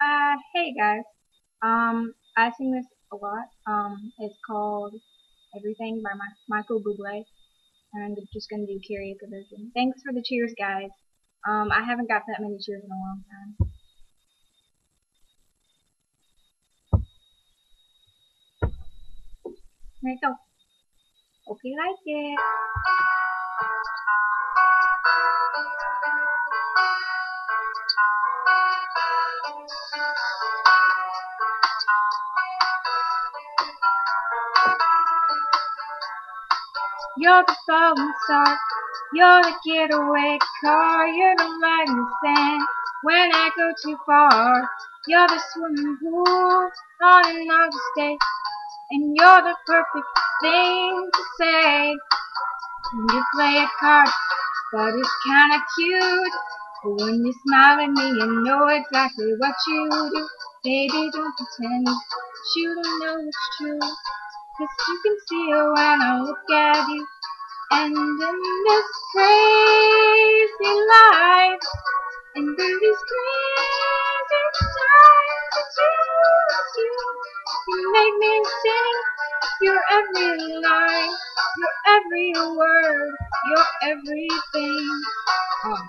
Hey guys. I sing this a lot. It's called Everything by Michael Bublé, and I'm just gonna do karaoke version. Thanks for the cheers, guys. I haven't got that many cheers in a long time. There you go. Hope you like it. You're the falling star. You're the getaway car. You're the light in the sand when I go too far. You're the swimming pool on an August day, and you're the perfect thing to say. You play a card, but it's kinda cute. But when you smile at me, you know exactly what you do. Baby, don't pretend that you don't know it's true. 'Cause you can see it when I look at you. And in this crazy life, and through these crazy times, it's you make me sing. Your every line, your every word, your everything. Um,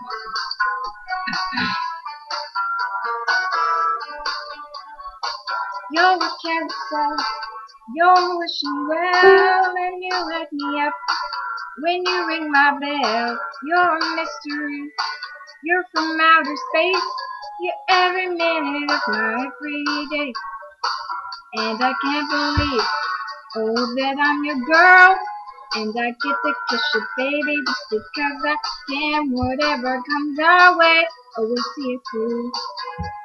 you're a carousel, you're wishing well, and you let me up when you ring my bell. You're a mystery, you're from outer space, you're every minute of my every day. And I can't believe, oh, that I'm your girl. And I get to kiss you, baby, just because I can. Whatever comes our way, oh, we'll see it through.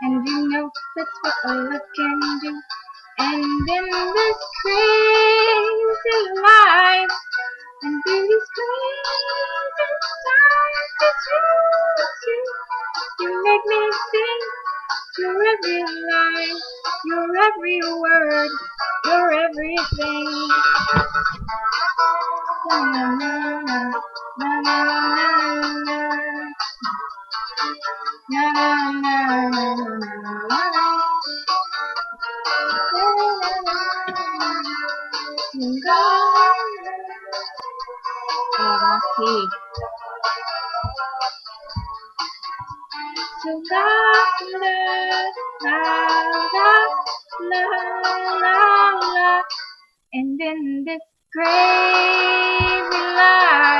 And you know that's what a love can do. And in this crazy life, and through these crazy times, you make me sing. Your every line, your every word, your everything. Na na na na na na na na na na na na. So la la la la la la la, and in this crazy life.